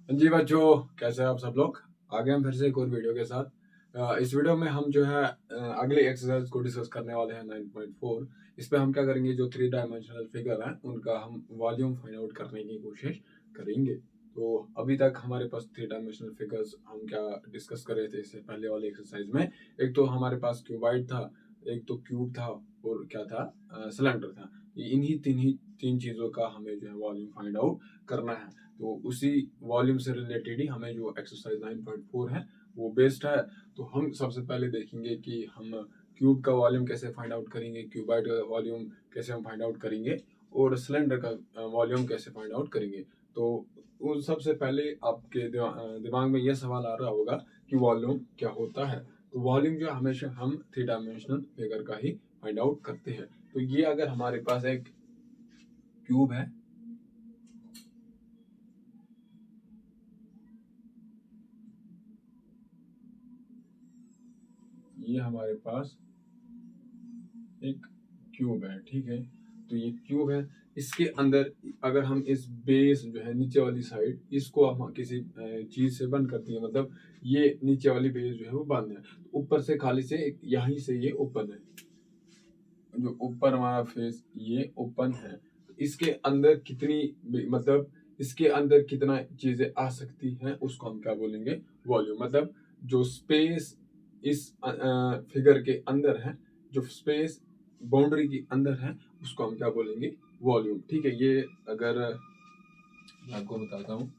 जी बच्चों, कैसे हैं आप सब लोग। आगे हम फिर से एक और वीडियो के साथ। इस वीडियो में हम जो है अगले एक्सरसाइज को डिस्कस करने वाले हैं 9.4। इस पे हम क्या करेंगे, जो 3 डायमेंशनल फिगर हैं उनका हम वॉल्यूम फाइंड आउट करने की कोशिश करेंगे। तो अभी तक हमारे पास 3 डायमेंशनल फिगर्स हम क्या डिस्कस कर रहे थे इससे पहले वाले एक्सरसाइज में। एक तो हमारे पास क्यूबाइड था, एक तो क्यूब था, और क्या था, सिलेंडर था। इन्हीं तीन चीजों का हमें जो है वॉल्यूम फाइंड आउट करना है। तो उसी वॉल्यूम से रिलेटेड ही हमें जो एक्सरसाइज 9.4 है वो बेस्ड है। तो हम सबसे पहले देखेंगे कि हम क्यूब का वॉल्यूम कैसे फाइंड आउट करेंगे, क्यूबाइड का वॉल्यूम कैसे हम फाइंड आउट करेंगे, और सिलेंडर का वॉल्यूम कैसे फाइंड आउट करेंगे। तो उन सबसे पहले आपके दिमाग में यह सवाल आ रहा होगा कि वॉल्यूम क्या होता है। तो वॉल्यूम जो हमेशा हम 3 डायमेंशनल फिगर का ही फाइंड आउट करते हैं। तो ये अगर हमारे पास एक क्यूब है, ये हमारे पास एक क्यूब है, ठीक है। तो ये क्यूब है, इसके अंदर अगर हम इस बेस जो है नीचे वाली साइड, इसको हम किसी चीज से बंद करते हैं, मतलब ये नीचे वाली बेस जो है वो बंद है, तो ऊपर से खाली से यहीं से ये ओपन है। जो ऊपर हमारा फेस ये ओपन है, तो इसके अंदर कितनी, मतलब इसके अंदर कितना चीजें आ सकती हैं उसको हम क्या बोलेंगे, वॉल्यूम। मतलब जो स्पेस इस फिगर के अंदर है, जो स्पेस बाउंड्री के अंदर है, उसको हम क्या बोलेंगे, वॉल्यूम। ठीक है। ये अगर मैं आपको बताता हूँ,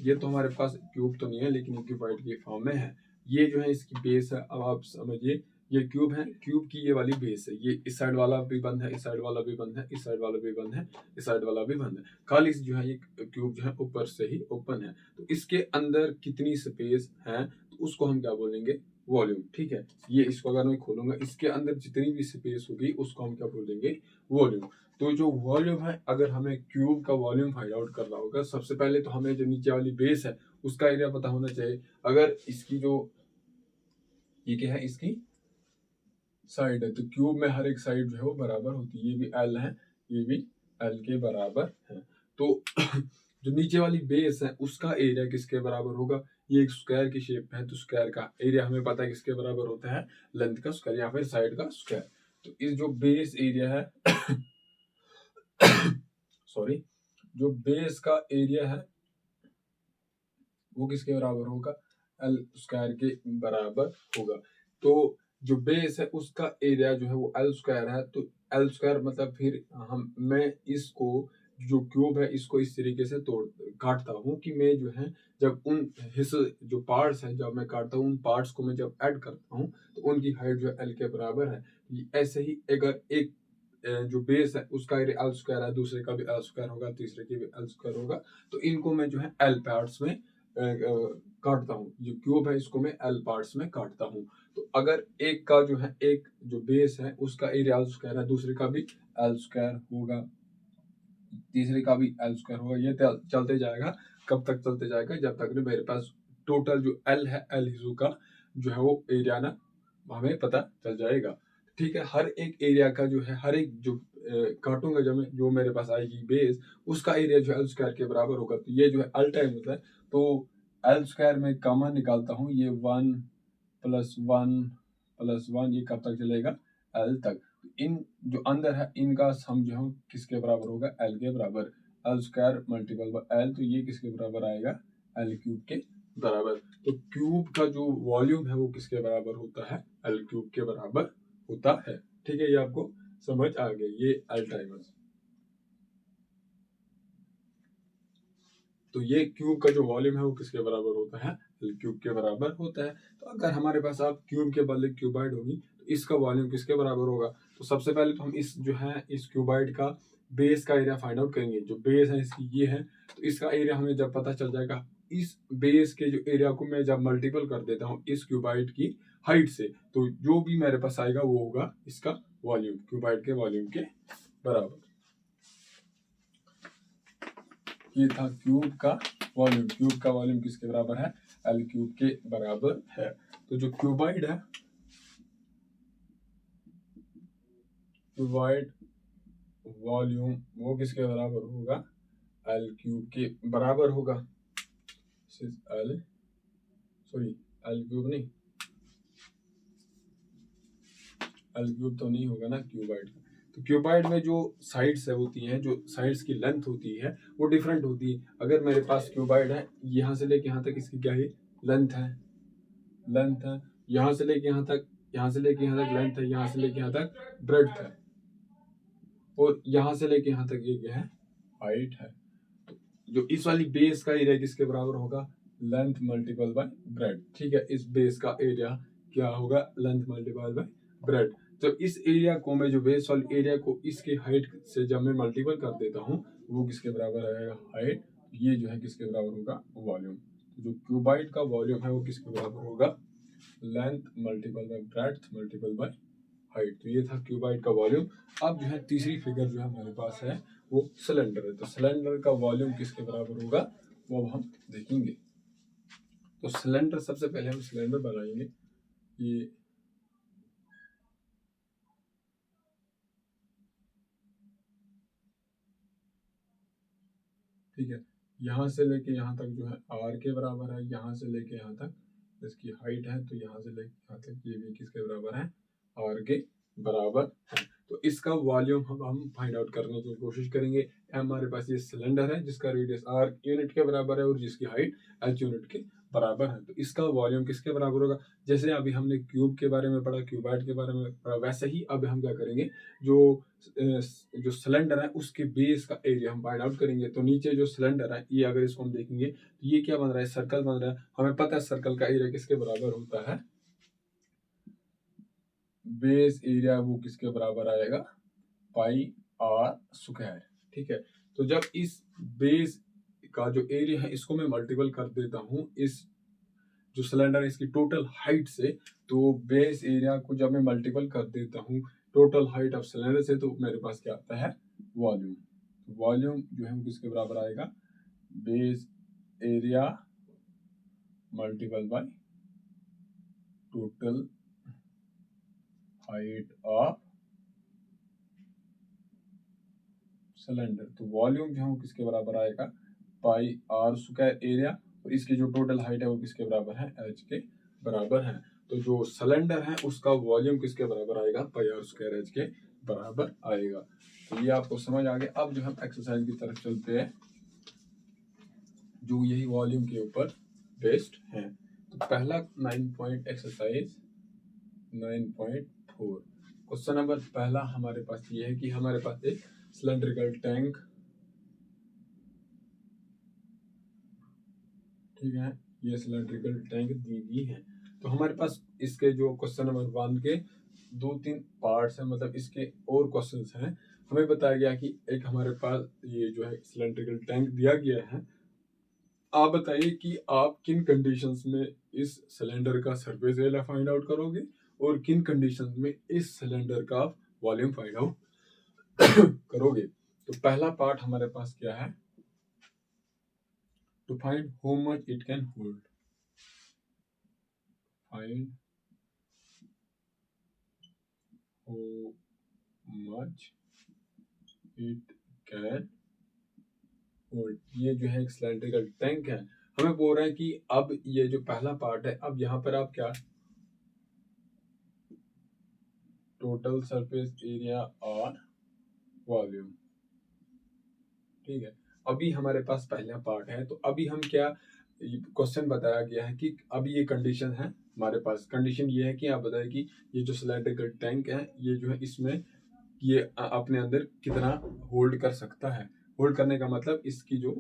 ये तो हमारे पास क्यूब तो नहीं है लेकिन क्यूबॉइड के फॉर्म में है। ये जो है इसकी बेस है। अब आप समझिए, ये क्यूब है, क्यूब की ये वाली बेस है। ये इस साइड वाला भी बंद है, इस साइड वाला भी बंद है, इस साइड वाला भी बंद है, इस साइड वाला भी बंद है। खाली जो है ये क्यूब जो है ऊपर से ही ओपन है। तो इसके अंदर कितनी स्पेस है तो उसको हम क्या बोलेंगे, वॉल्यूम। ठीक है। ये इसको अगर मैं खोलूंगा, इसके अंदर जितनी भी स्पेस होगी उसको हम क्या बोलेंगे, वॉल्यूम। तो जो वॉल्यूम है, अगर हमें क्यूब का वॉल्यूम फाइंड आउट करना होगा, सबसे पहले तो हमें जो नीचे वाली बेस है उसका एरिया पता होना चाहिए। अगर इसकी जो ये क्या है, इसकी साइड है, तो क्यूब में हर एक साइड जो है वो बराबर होती है। ये भी एल है, ये भी एल के बराबर है। तो जो नीचे वाली बेस है उसका एरिया किसके बराबर होगा, ये एक स्क्वायर की शेप है, तो स्क्वायर का एरिया हमें पता है किसके बराबर होता है, लेंथ का स्क्वायर या फिर साइड का स्क्वायर। तो इस जो बेस एरिया है सॉरी, जो बेस का एरिया है वो किसके बराबर होगा, एल स्क्वायर के बराबर होगा। तो जो बेस है उसका एरिया जो है वो एल स्क्वायर है। तो एल स्क्वायर मतलब फिर मैं इसको, जो क्यूब है इसको इस तरीके से तोड़ काटता हूँ कि मैं जो है, जब उन हिस्से जो पार्ट्स है जब मैं काटता हूँ, उन पार्ट्स को मैं जब ऐड करता हूँ तो उनकी हाइट जो एल के बराबर है। ऐसे ही अगर एक जो बेस है उसका एरिया एल स्क्वायर है, दूसरे का भी एल स्क्वायर होगा, तीसरे की भी एल स्क्वायर होगा, तो इनको मैं जो है एल पार्ट्स में काटता हूँ। जो क्यूब है इसको मैं एल पार्ट्स में काटता हूँ। तो अगर एक का जो है, एक जो बेस है उसका एरिया एल स्क्वायर है, दूसरे का भी एल स्क्वायर होगा, तीसरे का भी एल स्क्वायर होगा, ये चलते जाएगा। कब तक चलते जाएगा, जब तक मेरे पास टोटल जो एल है, एल हिस्सों का जो है वो एरिया ना हमें पता चल जाएगा। ठीक है। हर एक एरिया का जो है, हर एक जो काटूंगा जब मैं, जो मेरे पास आएगी बेस, उसका एरिया जो है एल स्क्वायर के बराबर होगा। तो ये जो है अल टाइम होता है। तो एल स्क्वायर में कॉमन निकालता हूँ, ये 1 + 1 + 1, ये कब तक चलेगा, एल तक। इन जो अंदर है इनका सम जो है किसके बराबर होगा, एल के बराबर। L square multiple by L, तो ये किसके बराबर आएगा, एल क्यूब के बराबर। तो क्यूब का जो वॉल्यूम है वो किसके बराबर होता है, एल क्यूब के बराबर होता है। ठीक है, ये आपको समझ आ गया, ये एल टाइमर्स। तो ये क्यूब का जो वॉल्यूम है वो किसके बराबर होता है, एल क्यूब के बराबर होता है। तो अगर हमारे पास आप क्यूब के बदले क्यूबाइड होगी तो इसका वॉल्यूम किसके बराबर होगा। तो सबसे पहले तो हम इस जो है इस क्यूबाइड का बेस का एरिया फाइंड आउट करेंगे। जो बेस है इसकी ये है, तो इसका एरिया हमें जब पता चल जाएगा, इस बेस के जो एरिया को मैं जब मल्टीपल कर देता हूँ इस क्यूबाइड की हाइट से, तो जो भी मेरे पास आएगा वो होगा इसका वॉल्यूम, क्यूबाइड के वॉल्यूम के बराबर। ये था क्यूब का वॉल्यूम। क्यूब का वॉल्यूम किसके बराबर है, एल क्यूब के बराबर है। तो जो क्यूबाइड है, क्यूबाइड वॉल्यूम वो किसके बराबर होगा, एल क्यूब के बराबर होगा। एल सॉरी एल क्यूब नहीं, एल क्यूब तो नहीं होगा ना क्यूबाइड का। तो क्यूबाइड में जो साइड्स है होती हैं, जो साइड्स की लेंथ होती है वो डिफरेंट होती है। अगर मेरे पास क्यूबाइड है, यहाँ से लेके यहाँ तक इसकी क्या है, लेंथ है, लेंथ है, यहाँ से लेके यहाँ तक, यहाँ से लेके यहाँ तक लेंथ है, यहाँ से लेके यहाँ तक ब्रेड्थ है, और यहाँ से लेके यहाँ तक ये क्या है, हाइट है। तो जो इस वाली बेस का एरिया किसके बराबर होगा, लेंथ मल्टीपल बाय ब्रेड। ठीक है, इस बेस का एरिया क्या होगा, लेंथ मल्टीपल बाय ब्रेड। जब इस एरिया को मैं, जो बेस वाले एरिया को इसके हाइट से जब मैं मल्टीपल कर देता हूँ, वो किसके बराबर आएगा, हाइट। ये जो है किसके बराबर होगा, वॉल्यूम। जो क्यूबाइड का वॉल्यूम है वो किसके बराबर होगा, length multiple bye breadth multiple by height. तो ये था क्यूबाइड का वॉल्यूम। अब जो है तीसरी फिगर जो है हमारे पास है वो सिलेंडर है। तो सिलेंडर का वॉल्यूम किसके बराबर होगा वो अब हम देखेंगे। तो सिलेंडर, सबसे पहले हम सिलेंडर बनाएंगे। ये ठीक है, यहाँ से लेके यहाँ तक जो है आर के बराबर है, यहाँ से लेके यहाँ तक इसकी हाइट है, तो यहाँ से लेके यहाँ तक ये भी किसके बराबर है, आर के बराबर है। तो इसका वॉल्यूम हम फाइंड आउट करने की कोशिश करेंगे। हमारे पास ये सिलेंडर है जिसका रेडियस आर यूनिट के बराबर है और जिसकी हाइट एच यूनिट के बराबर है। तो इसका वॉल्यूम किसके बराबर होगा, जैसे अभी हमने क्यूब के बारे में पढ़ा, क्यूबाइड के बारे में पढ़ा, वैसे ही अब हम क्या करेंगे, जो सिलेंडर है उसके बेस का एरिया हम फाइंड आउट करेंगे। तो नीचे जो सिलेंडर है, ये अगर इसको हम देखेंगे तो ये क्या बन रहा है, सर्कल बन रहा है। हमें पता है सर्कल का एरिया किसके बराबर होता है, बेस एरिया वो किसके बराबर आएगा, पाई आर स्क्वायर। ठीक है, तो जब इस बेस का जो एरिया है इसको मैं मल्टीपल कर देता हूँ इस जो सिलेंडर है इसकी टोटल हाइट से, तो बेस एरिया को जब मैं मल्टीपल कर देता हूँ टोटल हाइट ऑफ सिलेंडर से, तो मेरे पास क्या आता है, वॉल्यूम। वॉल्यूम जो है वो किसके बराबर आएगा, base area multiple by total height of cylinder. तो वॉल्यूम जो है वो किसके बराबर आएगा, पाई आर स्क्वायर एरिया, और इसकी जो टोटल हाइट है वो किसके बराबर है, एच के बराबर है। तो जो सिलेंडर है उसका वॉल्यूम किसके बराबर आएगा, पाई आर स्क्वायर एच के बराबर आएगा। तो ये आपको समझ आ गया। अब जो हम एक्सरसाइज की तरफ चलते हैं जो यही वॉल्यूम के ऊपर बेस्ड है। तो पहला 9 पॉइंट एक्सरसाइज 9.4 क्वेश्चन नंबर पहला हमारे पास ये है कि हमारे पास एक सिलेंड्रिकल टैंक, ठीक है, ये सिलेंड्रिकल टैंक दी गई है। तो हमारे पास इसके जो क्वेश्चन नंबर 1 के 2-3 पार्ट्स हैं, मतलब इसके और क्वेश्चंस हैं। हमें बताया गया कि एक हमारे पास ये जो है सिलेंड्रिकल टैंक दिया गया है। आप बताइए कि आप किन कंडीशंस में इस सिलेंडर का सरफेस एरिया फाइंड आउट करोगे और किन कंडीशंस में इस सिलेंडर का वॉल्यूम फाइंड आउट करोगे। तो पहला पार्ट हमारे पास क्या है, to find how much it can hold, find how much it can hold. ये जो है एक सिलेंड्रिकल टैंक है। हमें बोल रहा है कि अब ये जो पहला पार्ट है, अब यहाँ पर आप क्या, टोटल सरफेस एरिया और वॉल्यूम, ठीक है। अभी हमारे पास पहला पार्ट है, तो अभी हम क्या, क्वेश्चन बताया गया है कि अभी ये कंडीशन है हमारे पास। कंडीशन ये है कि आप बताइए कि ये जो सिलेंड्रिकल टैंक है ये जो है इसमें ये अपने अंदर कितना होल्ड कर सकता है। होल्ड करने का मतलब इसकी जो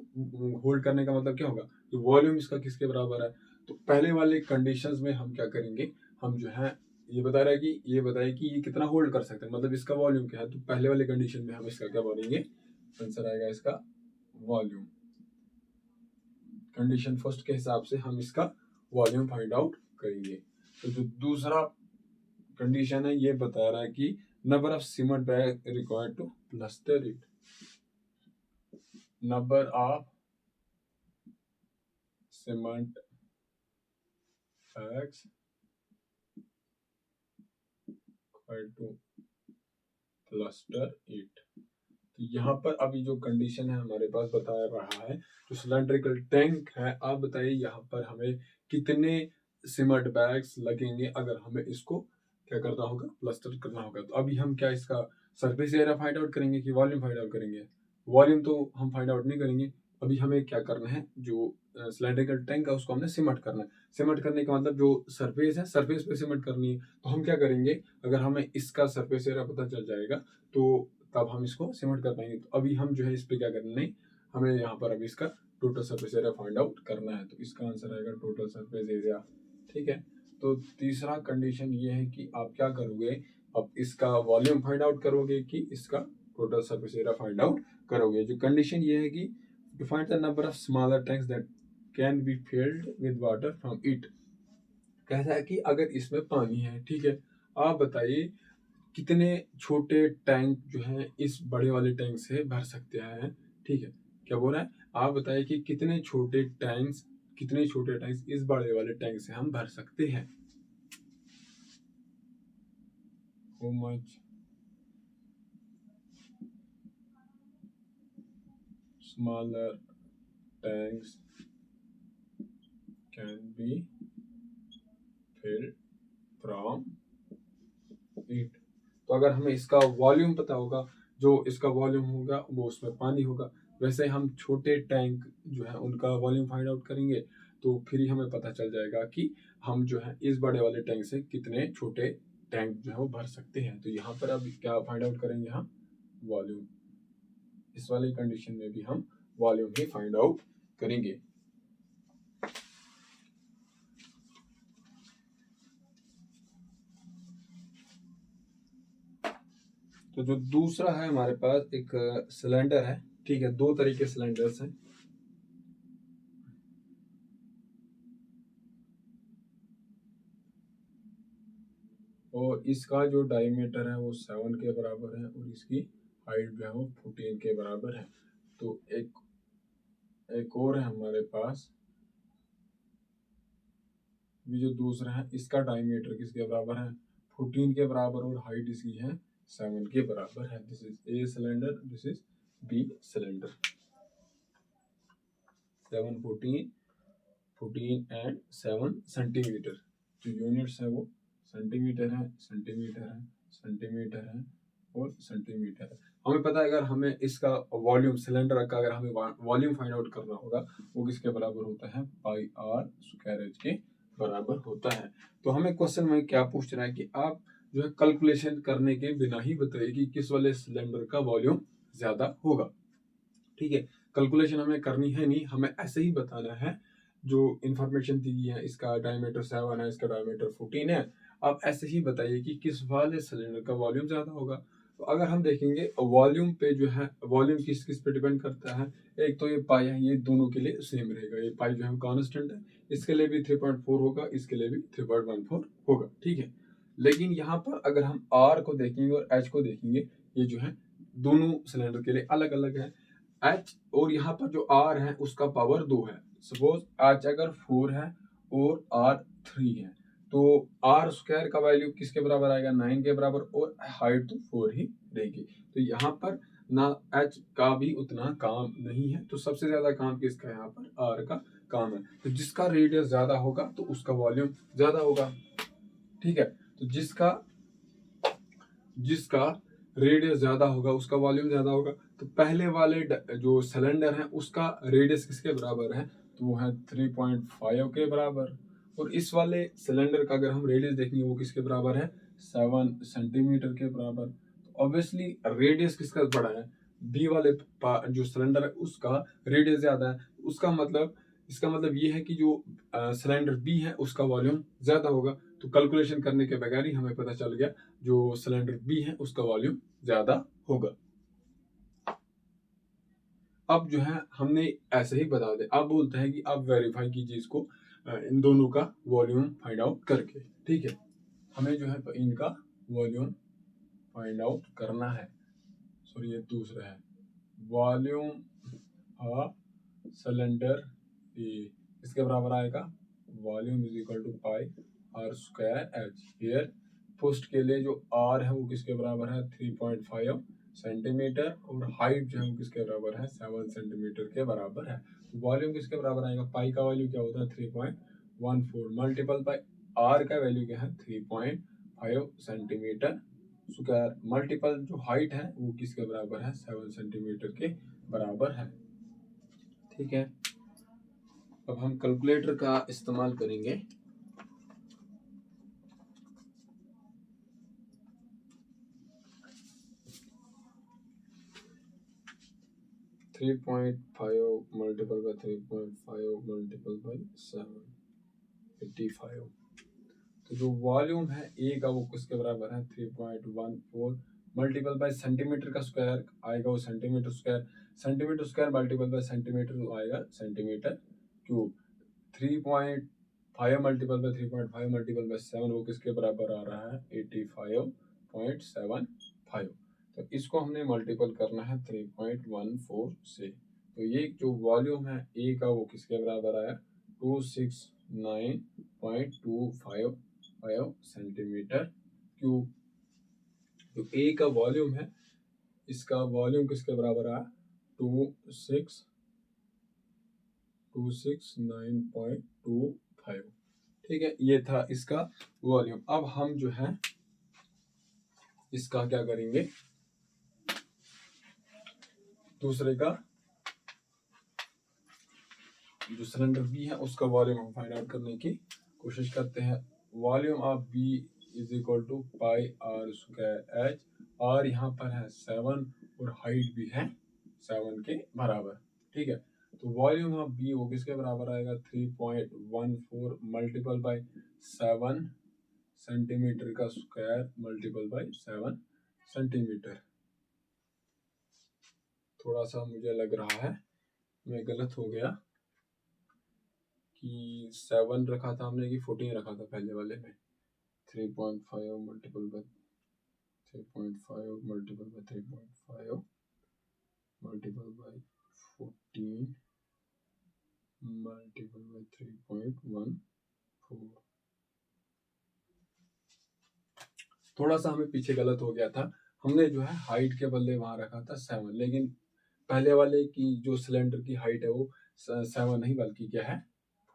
होल्ड करने का मतलब क्या होगा, जो वॉल्यूम इसका किसके बराबर है। तो पहले वाले कंडीशंस में हम क्या करेंगे, हम जो है ये बता रहा है कि ये बताए कि ये कितना होल्ड कर सकता है, मतलब इसका वॉल्यूम क्या है। तो पहले वाले कंडीशन में हम इसका क्या बोलेंगे, आंसर आएगा इसका वॉल्यूम। कंडीशन फर्स्ट के हिसाब से हम इसका वॉल्यूम फाइंड आउट करेंगे। तो जो दूसरा कंडीशन है ये बता रहा है कि number of cement bag required to plaster it, number of cement bags required to plaster it। तो यहाँ पर अभी जो कंडीशन है हमारे पास बता रहा है, जो सिलेंड्रिकल टैंक है, आप बताइए यहाँ पर हमें कितने सीमेंट बैग्स लगेंगे अगर हमें इसको क्या करना होगा, प्लास्टर करना होगा। तो अभी हम क्या इसका सरफेस एरिया फाइंड आउट करेंगे कि वॉल्यूम फाइंड आउट करेंगे? वॉल्यूम तो हम फाइंड आउट नहीं करेंगे, अभी हमें क्या करना है, जो सिलेंड्रिकल टैंक है उसको हमने सीमेंट करना है। सीमेंट करने का मतलब जो सरफेस है, सरफेस पे सीमेंट करनी है। तो हम क्या करेंगे, अगर हमें इसका सरफेस एरिया पता चल जाएगा तो तब हम इसको सीमेंट कर पाएंगे। तो अभी हम जो है इस पे क्या करना नहीं, हमें यहाँ पर अभी इसका total surface area find out करना है। तो इसका आंसर आएगा टोटल सरफेस एरिया। ठीक है, तो तीसरा कंडीशन ये है कि आप क्या करोगे, अब इसका वॉल्यूम फाइंड आउट करोगे कि इसका total surface area find out करोगे। जो कंडीशन ये है कि to find the number of smaller tanks that can be filled with water from it। कहता है कि अगर इसमें पानी है, ठीक है, आप बताइए कितने छोटे टैंक जो है इस बड़े वाले टैंक से भर सकते हैं। ठीक है, क्या बोल रहा है, आप बताइए कि कितने छोटे टैंक्स इस बड़े वाले टैंक से हम भर सकते हैं। How much smaller tanks can be filled from it। तो अगर हमें इसका वॉल्यूम पता होगा, जो इसका वॉल्यूम होगा वो उसमें पानी होगा, वैसे हम छोटे टैंक जो है उनका वॉल्यूम फाइंड आउट करेंगे तो फिर ही हमें पता चल जाएगा कि हम जो है इस बड़े वाले टैंक से कितने छोटे टैंक जो है वो भर सकते हैं। तो यहाँ पर अब क्या फाइंड आउट करेंगे हम, वॉल्यूम। इस वाली कंडीशन में भी हम वॉल्यूम ही फाइंड आउट करेंगे। तो जो दूसरा है हमारे पास एक सिलेंडर है, ठीक है, दो तरीके सिलेंडर्स हैं। और इसका जो डायमीटर है वो 7 के बराबर है और इसकी हाइट जो है वो 14 के बराबर है। तो एक और है हमारे पास, ये जो दूसरा है इसका डायमीटर किसके बराबर है, 14 के बराबर, और हाइट इसकी है 7 के बराबर है। This is A cylinder, this is B cylinder. 7 14 and 7 centimetre. जो यूनिट्स है वो सेंटीमीटर है, सेंटीमीटर है, सेंटीमीटर है और सेंटीमीटर है। हमें पता है अगर हमें इसका वॉल्यूम, सिलेंडर का अगर हमें वॉल्यूम फाइंड आउट करना होगा वो किसके बराबर होता है, पाई आर स्क्वायर एच के बराबर होता है। तो हमें क्वेश्चन में क्या पूछ रहा है कि आप जो है कैलकुलेशन करने के बिना ही बताइए कि किस वाले सिलेंडर का वॉल्यूम ज्यादा होगा। ठीक है, कैलकुलेशन हमें करनी है नहीं, हमें ऐसे ही बताना है। जो इंफॉर्मेशन दी गई है, इसका डायमीटर 7 है, इसका डायमीटर 14 है, आप ऐसे ही बताइए कि किस वाले सिलेंडर का वॉल्यूम ज्यादा होगा। तो अगर हम देखेंगे वॉल्यूम पे जो है, वॉल्यूम किस किस पे डिपेंड करता है, एक तो ये पाई है, ये दोनों के लिए सेम रहेगा, ये पाई जो है कांस्टेंट है, इसके लिए भी 3.4 होगा, इसके लिए भी 3.14 होगा। ठीक है, लेकिन यहाँ पर अगर हम आर को देखेंगे और एच को देखेंगे, ये जो है दोनों सिलेंडर के लिए अलग अलग है। एच और यहाँ पर जो आर है उसका पावर 2 है। सपोज एच अगर 4 है और आर 3 है तो आर स्क्वायर का वैल्यू किसके बराबर आएगा, 9 के बराबर, और हाइट तो 4 ही रहेगी। तो यहाँ पर ना एच का भी उतना काम नहीं है, तो सबसे ज्यादा काम किसका है, यहाँ पर आर का काम है। तो जिसका रेडियस ज्यादा होगा तो उसका वॉल्यूम ज्यादा होगा। ठीक है, तो जिसका रेडियस ज्यादा होगा उसका वॉल्यूम ज्यादा होगा। तो पहले वाले जो सिलेंडर है उसका रेडियस किसके बराबर है, तो वो है 3.5 के बराबर। और इस वाले सिलेंडर का अगर हम रेडियस देखेंगे वो किसके बराबर है, 7 सेंटीमीटर के बराबर। तो ऑब्वियसली रेडियस किसका बड़ा है, बी वाले जो सिलेंडर है उसका रेडियस ज्यादा है। इसका मतलब ये है कि जो सिलेंडर बी है उसका वॉल्यूम ज्यादा होगा। तो कैलकुलेशन करने के बगैर ही हमें पता चल गया जो सिलेंडर बी है उसका वॉल्यूम ज्यादा होगा। अब जो है हमने ऐसे ही बता दे, अब बोलते हैं कि आप वेरीफाई कीजिए इसको इन दोनों का वॉल्यूम फाइंड आउट करके। ठीक है, हमें जो है इनका वॉल्यूम फाइंड आउट करना है। सॉरी ये दूसरा है, वॉल्यूम सिलेंडर ए इसके बराबर आएगा, volume is equal to pi r square h. Here post के लिए जो आर है वो किसके बराबर है 3.5 सेंटीमीटर और हाइट जो है वो किसके बराबर है 7 सेंटीमीटर के बराबर है। तो वॉल्यूम किसके बराबर आएगा, पाई का वैल्यू क्या होता है 3.14 मल्टीपल बाय आर का वैल्यू क्या है 3.5 सेंटीमीटर स्क्वायर मल्टीपल जो हाइट है वो किसके बराबर है 7 सेंटीमीटर के बराबर है। ठीक है, अब हम कैलकुलेटर का इस्तेमाल करेंगे। Three point five multiple by 3.5 multiple bye 785। तो जो वॉल्यूम है ए का वो किसके बराबर है 3.14 मल्टीपल बाय सेंटीमीटर का स्क्वायर आएगा वो centimetre square multiple by centimetre आएगा centimetre cube. 3.5 multiple by 3.5 multiple by 7 वो किसके बराबर आ रहा है 85.75। तो इसको हमने मल्टीपल करना है 3.14 से। तो ये जो वॉल्यूम है ए का वो किसके बराबर आया 269.25 सेंटीमीटर क्यूब। तो ए का वॉल्यूम है, इसका वॉल्यूम किसके बराबर आया 269.25। ठीक है, ये था इसका वॉल्यूम। अब हम जो है इसका क्या करेंगे, दूसरे का जो सिलेंडर बी है उसका वॉल्यूम हम फाइंड आउट करने की कोशिश करते हैं। Volume of B is equal to pi r square h. R यहाँ पर है 7 और हाइट भी है 7 के बराबर। ठीक है, तो वॉल्यूम ऑफ बी वो किसके बराबर आएगा 3.14 मल्टीपल बाय 7 सेंटीमीटर का स्क्वायर मल्टीपल बाय 7 सेंटीमीटर। थोड़ा सा मुझे लग रहा है मैं गलत हो गया कि 7 रखा था हमने कि 14 रखा था पहले वाले में। 3.5 multiple by 3.5 multiple by 3.5 multiple bye 14 multiple bye 3.14। थोड़ा सा हमें पीछे गलत हो गया था, हमने जो है हाइट के बदले वहां रखा था 7, लेकिन पहले वाले की जो सिलेंडर की हाइट है वो 7 नहीं बल्कि क्या है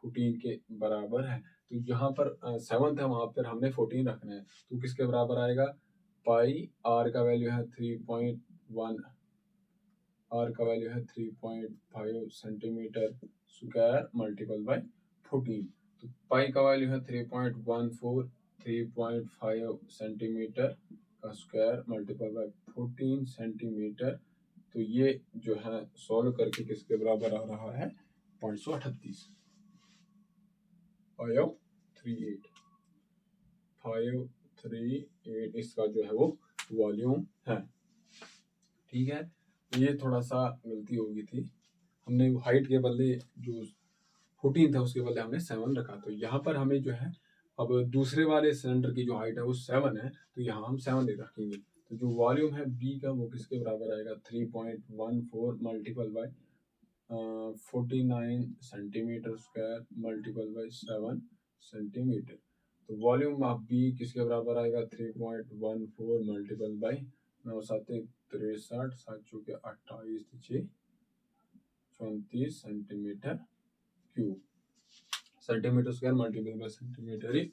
14 के बराबर है। तो जहां पर 7 था वहां पर हमने 14 रखना है। तो किसके बराबर आएगा पाई आर का वैल्यू है 3.1 आर का वैल्यू है 3.5 सेंटीमीटर स्क्वायर मल्टीपल बाय 14। तो पाई का वैल्यू है 3.14 3.5 सेंटीमीटर का स्क्वायर मल्टीपल बाय 14 सेंटीमीटर। तो ये जो है सॉल्व करके किसके बराबर आ रहा है 538 538 इसका जो है वो वॉल्यूम है। ठीक है, ये थोड़ा सा गलती हो गई थी, हमने हाइट के बदले जो 14 था उसके बदले हमने 7 रखा। तो यहाँ पर हमें जो है अब दूसरे वाले सिलेंडर की जो हाइट है वो 7 है, तो यहाँ हम 7 नहीं रखेंगे। तो जो वॉल्यूम है बी का वो किसके बराबर आएगा 3.14 multiple bye 49 centimetre square multiple by 7 centimetre. तो वॉल्यूम ऑफ बी किसके बराबर आएगा 3.14 मल्टीपल बाय 9 7 63 7 चौके 28 34 centimetre cube. Centimetre square multiple by centimetre is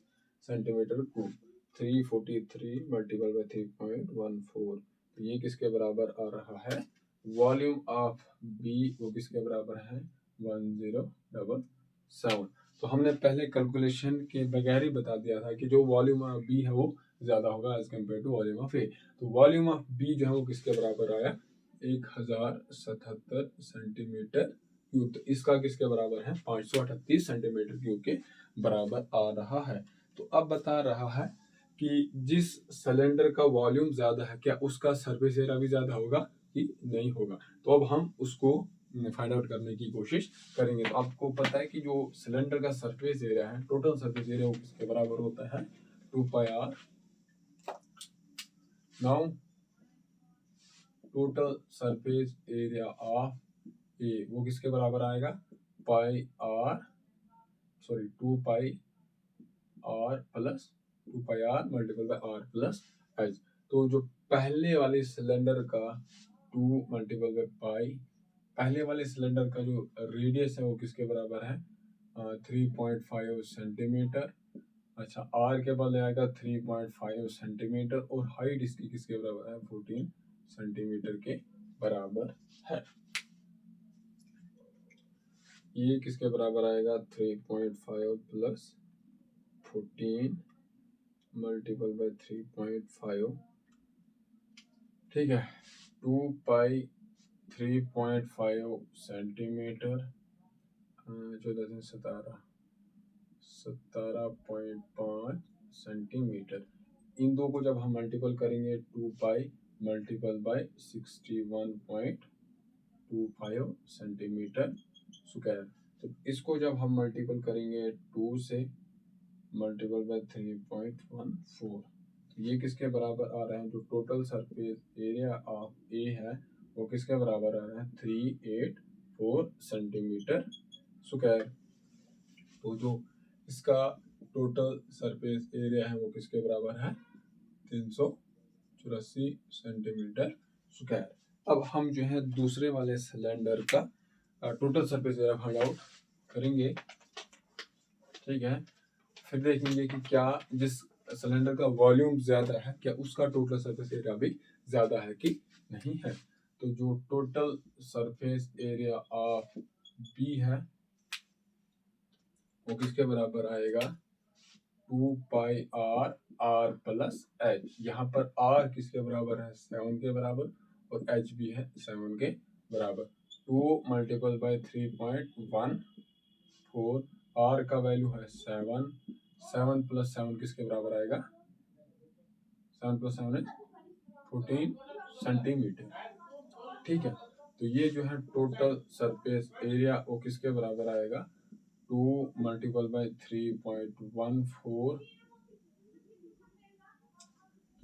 centimetre cube. 343 multiple bye 3.14। तो ये किसके बराबर आ रहा है वॉल्यूम ऑफ बी वो किसके बराबर है 1077। तो हमने पहले कैलकुलेशन के बगैर ही बता दिया था कि जो वॉल्यूम ऑफ बी है वो ज्यादा होगा as compare to volume of A. तो वॉल्यूम ऑफ बी जो है वो किसके बराबर आया 1077 सेंटीमीटर क्यूब। तो इसका किसके बराबर है 538 सेंटीमीटर क्यूब के बराबर आ रहा है। तो अब बता रहा है कि जिस सिलेंडर का वॉल्यूम ज्यादा है क्या उसका सरफेस एरिया भी ज्यादा होगा कि नहीं होगा। तो अब हम उसको फाइंड आउट करने की कोशिश करेंगे। तो आपको पता है कि जो सिलेंडर का सरफेस एरिया है टोटल सरफेस एरिया वो किसके बराबर होता है 2πr। Now total surface area of A वो किसके बराबर आएगा 2πr plus 2πr multiple by r plus h। तो जो पहले वाले सिलेंडर का 2 मल्टीपल बाय पाई, पहले वाले सिलेंडर का जो रेडियस है वो किसके बराबर है 3.5 सेंटीमीटर। अच्छा, आर के बदले आएगा 3.5 सेंटीमीटर और हाइट इसकी किसके बराबर है 14 सेंटीमीटर के बराबर है। ये किसके बराबर आएगा 3.5 प्लस 14 मल्टीपल बाय 3.5, ठीक है, 2 पाई 3.5 सेंटीमीटर 17.5 सेंटीमीटर। इन दो को जब हम मल्टीपल करेंगे 2 पाई मल्टीपल बाय 61.25 सेंटीमीटर स्क्वायर। तो इसको जब हम मल्टीपल करेंगे 2 से मल्टीपल बाय 3.14, तो ये किसके बराबर आ रहा है, जो टोटल सरफेस एरिया ऑफ ए है वो किसके बराबर आ रहा है 384 सेंटीमीटर स्क्वायर। तो जो इसका टोटल सरफेस एरिया है वो किसके बराबर है 384 सेंटीमीटर स्क्वायर। अब हम जो है दूसरे वाले सिलेंडर का total surface area find out करेंगे, ठीक है। फिर देखेंगे कि क्या जिस सिलेंडर का वॉल्यूम ज्यादा है क्या उसका टोटल सरफेस एरिया भी ज्यादा है कि नहीं है। तो जो total surface area of B है वो किसके बराबर आएगा 2 pi r r plus h. यहाँ पर आर किसके बराबर है 7 के बराबर और एच भी है 7 के बराबर। 2 मल्टीपल बाय 3.14, आर का वैल्यू है 7, 7 प्लस 7 किसके बराबर आएगा 7 प्लस 7 14 सेंटीमीटर, ठीक है। तो ये जो है टोटल सरफेस एरिया वो किसके बराबर आएगा 2 मल्टीपल बाय 3.14,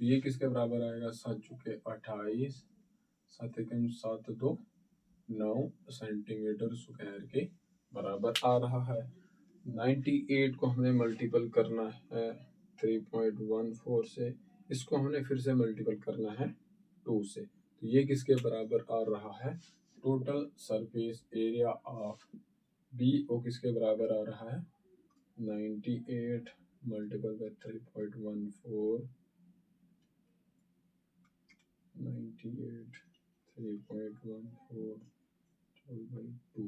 तो ये किसके बराबर आएगा 7 चुके 28, 7 एकम 7 2 9 सेंटीमीटर स्क्वायर के बराबर आ रहा है। 98 को हमने मल्टीपल करना है 3.14 से, इसको हमने फिर से मल्टीपल करना है 2 से, तो ये किसके बराबर आ रहा है total surface area of B वो किसके बराबर आ रहा है 98 मल्टीपल बाय 3.14, 98 3.14 by 2,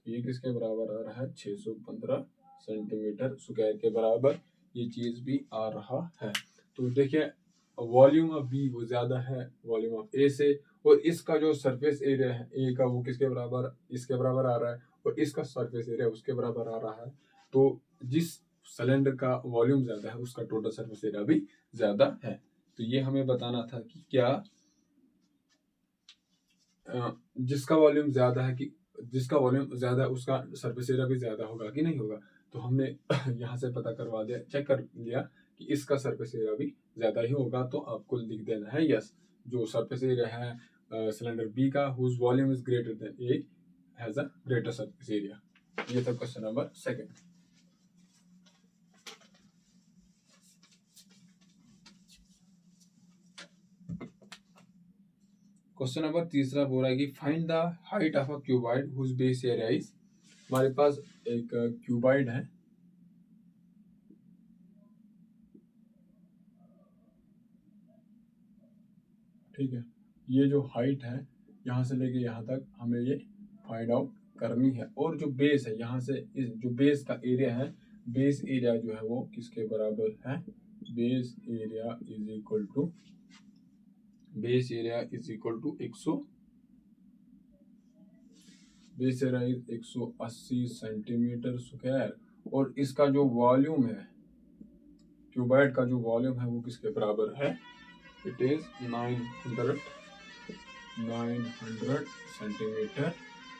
ये किसके बराबर आ रहा है 615 सेंटीमीटर स्क्वायर के बराबर ये चीज भी आ रहा है। तो देखिए वॉल्यूम ऑफ बी वो ज्यादा है वॉल्यूम ऑफ ए से, और इसका जो सरफेस एरिया है ए का वो किसके बराबर इसके बराबर आ रहा है और इसका सरफेस एरिया उसके बराबर आ रहा है। तो जिस सिलेंडर का वॉल्यूम ज्यादा है उसका टोटल सरफेस एरिया भी ज्यादा है। तो ये हमें बताना था कि क्या जिसका वॉल्यूम ज्यादा है कि जिसका वॉल्यूम ज्यादा है उसका सरफेस एरिया भी ज्यादा होगा कि नहीं होगा। तो हमने यहाँ से पता करवा दिया, चेक कर लिया कि इसका सरफेस एरिया भी ज्यादा ही होगा। तो आपको लिख देना है यस, जो सरफेस एरिया है सिलेंडर बी का whose volume is greater than A has a greater surface area. ये था क्वेश्चन नंबर 2। क्वेश्चन नंबर 3 बोल रहा है कि find the height of a cuboid whose base area is. हमारे पास एक क्यूबॉइड है, ठीक है। ये जो हाइट है यहाँ से लेके यहाँ तक हमें ये फाइंड आउट करनी है, और जो बेस है यहाँ से इस जो बेस का एरिया है, बेस एरिया जो है वो किसके बराबर है base area is equal to 180 centimetre square, और इसका जो वॉल्यूम है क्यूबॉइड का जो वॉल्यूम है वो किसके बराबर है इट इज 900 सेंटीमीटर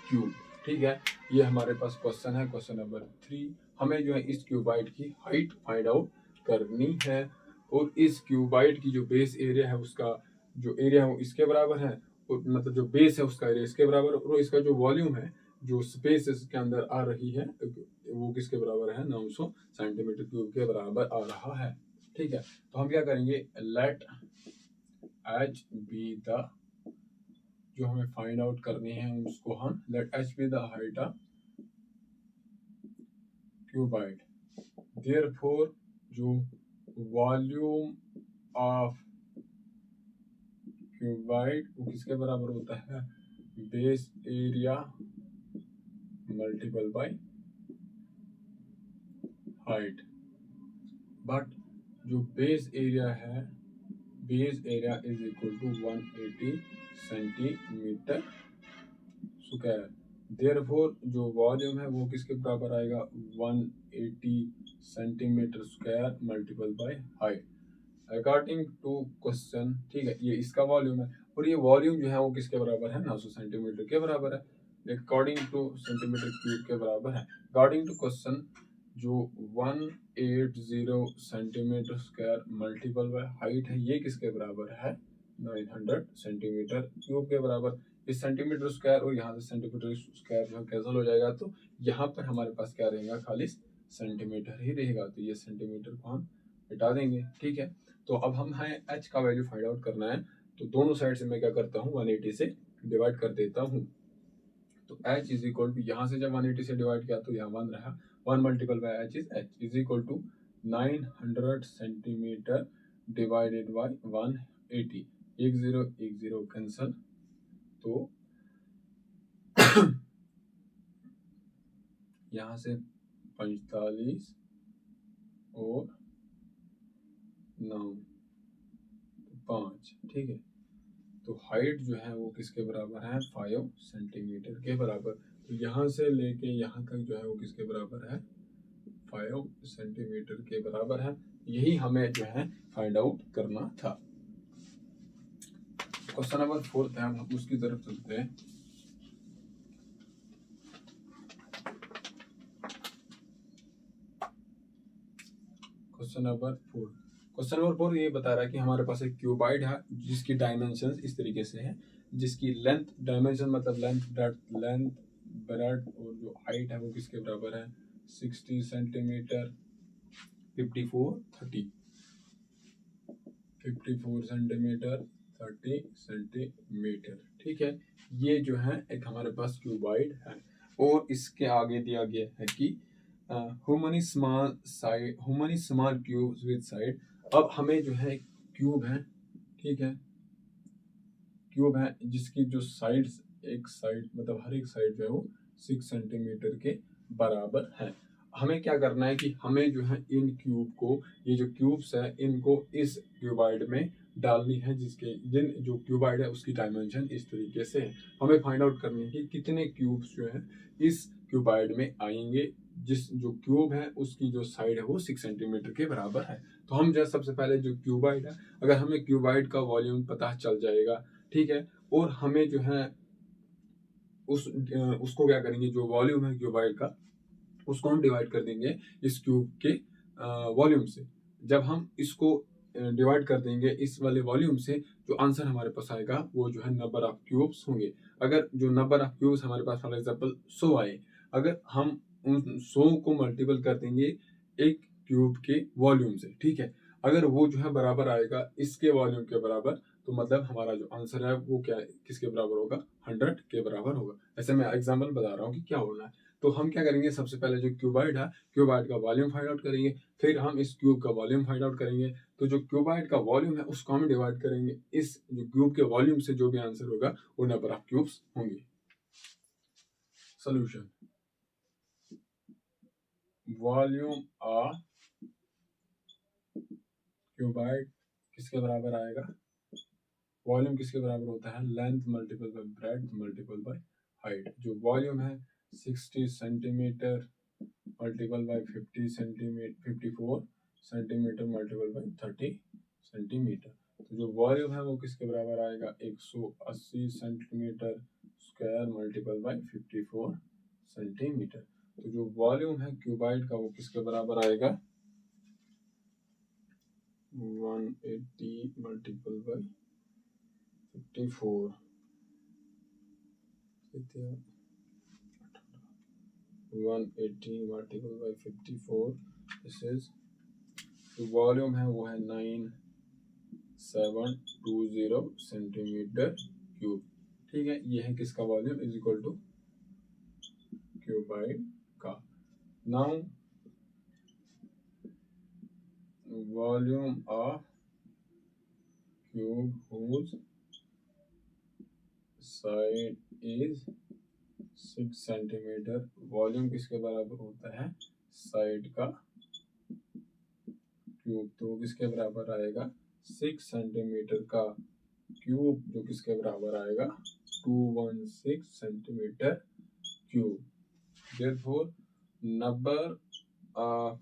क्यूब, ठीक है। ये हमारे पास क्वेश्चन है, क्वेश्चन नंबर 3। हमें जो है इस क्यूबॉइड की हाइट फाइंड आउट करनी है, और इस क्यूबॉइड की जो बेस एरिया है उसका जो एरिया है वो इसके बराबर है, और मतलब जो बेस है उसका एरिया इसके बराबर, और इसका जो वॉल्यूम है जो स्पेस इसके अंदर आ रही है वो किसके बराबर है 900 सेंटीमीटर क्यूब के बराबर आ रहा है। ठीक है। तो हम क्या करेंगे, लेट एच बी द, जो हमें फाइंड आउट करनी है उसको हम let h be the height of cuboid, therefore जो वॉल्यूम ऑफ क्यूबाइड वो किसके बराबर होता है, base area multiple by height. But जो बेस एरिया है, base area is equal to 180 centimetre square, therefore जो वॉल्यूम है वो किसके बराबर आएगा, 180 centimetre square multiple by height according to question. ठीक है, ये इसका वॉल्यूम है और ये वॉल्यूम जो है वो किसके बराबर है, 900 सेंटीमीटर के बराबर है, अकॉर्डिंग टू सेंटीमीटर क्यूब के बराबर है। अकॉर्डिंग टू क्वेश्चन जो 180 centimetre square multiple by height है ये किसके बराबर है, 900 सेंटीमीटर क्यूब के बराबर। इस सेंटीमीटर स्क्वायर और यहाँ से सेंटीमीटर स्क्वायर जो कैंसिल हो जाएगा, तो यहाँ पर हमारे पास क्या रहेगा, खाली सेंटीमीटर ही रहेगा, तो ये सेंटीमीटर को हम हटा देंगे। ठीक है, तो अब हम है h का वैल्यू फाइंड आउट करना है, तो दोनों साइड से मैं क्या करता हूँ 180 से डिवाइड कर देता हूँ। तो h इज इक्वल टू, यहाँ से जब 180 से डिवाइड किया तो यहाँ 1 रहा, 1 multiple by h is equal to 900 centimetre divided by 180, 10 cancel, तो यहाँ से 45 और 9 5, ठीक है। तो हाइट जो है वो किसके बराबर है, 5 सेंटीमीटर के बराबर। तो यहाँ से लेके यहाँ तक जो है वो किसके बराबर है, 5 सेंटीमीटर के बराबर है। यही हमें जो है फाइंड आउट करना था। क्वेश्चन नंबर 4 है, हम उसकी तरफ चलते हैं। क्वेश्चन नंबर 4 ये बता रहा है कि हमारे पास एक क्यूबाइड है जिसकी डायमेंशन इस तरीके से है, जिसकी लेंथ, डायमेंशन मतलब लेंथ ब्रेड्थ और जो हाइट है वो किसके बराबर है, 60 सेंटीमीटर, 54 सेंटीमीटर, 30 सेंटीमीटर। ठीक है, ये जो है एक हमारे पास क्यूबाइड है और इसके आगे दिया गया है कि हुमनी स्मॉल क्यूब्स विद साइड। अब हमें जो है क्यूब है, ठीक है, क्यूब है जिसकी जो साइड्स, एक साइड मतलब हर एक साइड जो है वो 6 सेंटीमीटर के बराबर है। हमें क्या करना है कि हमें जो है इन क्यूब को, ये जो क्यूब्स है इनको इस क्यूबाइड में डालनी है, जिसके जिन जो क्यूबाइड है उसकी डायमेंशन इस तरीके से है। हमें फाइंड आउट करनी है कि कितने क्यूब्स जो है इस क्यूबाइड में आएंगे, जिस जो क्यूब है उसकी जो साइड है वो 6 सेंटीमीटर के बराबर है। तो हम जो सबसे पहले जो क्यूबाइड है, अगर हमें क्यूबाइड का वॉल्यूम पता चल जाएगा, ठीक है, और हमें जो है उसको क्या करेंगे, जो वॉल्यूम है क्यूबाइड का उसको हम डिवाइड कर देंगे इस क्यूब के वॉल्यूम से। जब हम इसको डिवाइड कर देंगे इस वाले वॉल्यूम से, जो आंसर हमारे पास आएगा वो जो है नंबर ऑफ क्यूब्स होंगे। अगर जो नंबर ऑफ क्यूब्स हमारे पास फॉर एग्जांपल 100 आए, अगर हम उन 100 को मल्टीपल कर देंगे एक क्यूब के वॉल्यूम से, ठीक है, अगर वो जो है बराबर आएगा इसके वॉल्यूम के बराबर, तो मतलब हमारा जो आंसर है वो क्या किसके बराबर होगा, 100 के बराबर होगा। ऐसे मैं एग्जाम्पल बता रहा हूँ कि क्या होना है। तो हम क्या करेंगे, सबसे पहले जो क्यूबाइड है, क्यूबाइड का वॉल्यूम फाइंड आउट करेंगे, फिर हम इस क्यूब का वॉल्यूम फाइंड आउट करेंगे। तो जो क्यूबाइड का वॉल्यूम है उसको हम डिवाइड करेंगे इस जो क्यूब के वॉल्यूम से, जो भी आंसर होगा वो नंबर ऑफ क्यूब्स होंगे। सॉल्यूशन, वॉल्यूम ऑफ क्यूबाइड किसके बराबर आएगा, वॉल्यूम किसके बराबर होता है, length multiple bye breadth multiple by height. जो वॉल्यूम है 60 centimetre multiple bye 50 centimetre, 54 centimetre multiple bye 30 centimetre. तो जो वॉल्यूम है वो किसके बराबर आएगा, 180 centimetre square multiple bye 54 centimetre. तो जो वॉल्यूम है क्यूबाइड का वो किसके बराबर आएगा, 180 multiple bye 54, 180 multiplied by 54, this is तो वॉल्यूम है वो है 9720 सेंटीमीटर क्यूब। ठीक है, ये है किसका volume is equal to cuboid का। Now volume of cube whose side is 6 centimetre, volume किसके बराबर होता है साइड का क्यूब, तो किसके बराबर आएगा 6 सेंटीमीटर का क्यूब, जो किसके बराबर आएगा 216 centimetre cube. therefore number of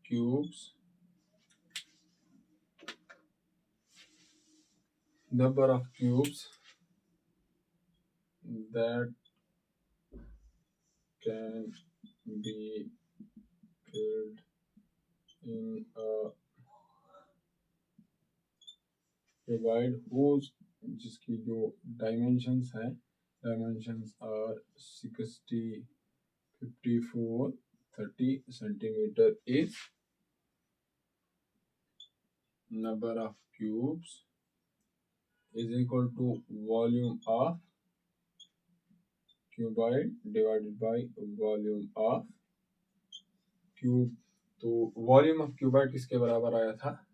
cubes that can be filled in a cuboid whose, जिसकी जो डायमेंशंस है, dimensions are 60, 54, 30 centimetre is number of cubes is equal to volume of cuboid divided by volume of cube। तो volume of cuboid किसके बराबर आया था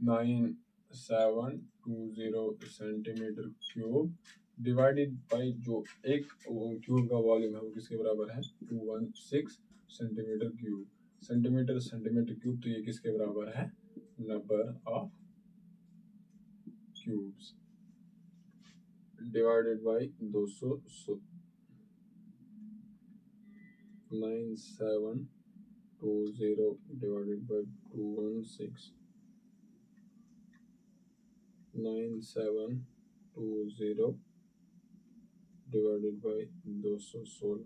9720 centimetre cube divided by जो एक क्यूब का वॉल्यूम है वो किसके बराबर है 216 सेंटीमीटर क्यूब। सेंटीमीटर क्यूब, तो ये किसके बराबर है number of cubes divided by 200 9720 divided by 216 9720 divided by 216,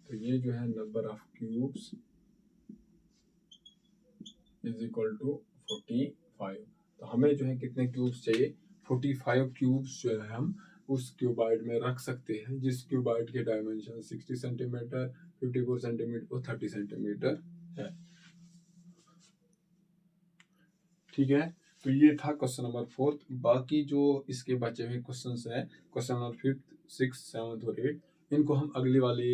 तो ये जो है number of cubes is equal to 45। तो हमें जो है कितने क्यूब्स चाहिए 45 क्यूब्स जो है हम उस क्यूबाइड में रख सकते हैं जिस क्यूबाइड के डायमेंशन 60 सेंटीमीटर 54 सेंटीमीटर और 30 सेंटीमीटर है। ठीक है, तो ये था क्वेश्चन नंबर 4। बाकी जो इसके बचे हुए क्वेश्चंस हैं क्वेश्चन नंबर 5, 6, 7 और 8, इनको हम अगली वाली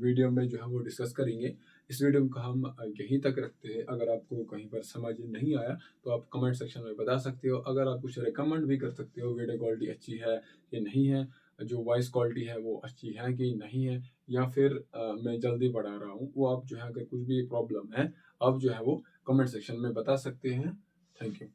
वीडियो में जो है वो डिस्कस करेंगे। इस वीडियो को हम यहीं तक रखते हैं। अगर आपको कहीं पर समझ नहीं आया तो आप कमेंट सेक्शन में बता सकते हो। अगर आप कुछ रिकमेंड भी कर सकते हो वीडियो क्वालिटी अच्छी है कि नहीं है, जो वॉइस क्वालिटी है वो अच्छी है कि नहीं है, या फिर मैं जल्दी बढ़ा रहा हूँ, वो आप जो है अगर कुछ भी प्रॉब्लम है आप जो है वो कमेंट सेक्शन में बता सकते हैं। Thank you.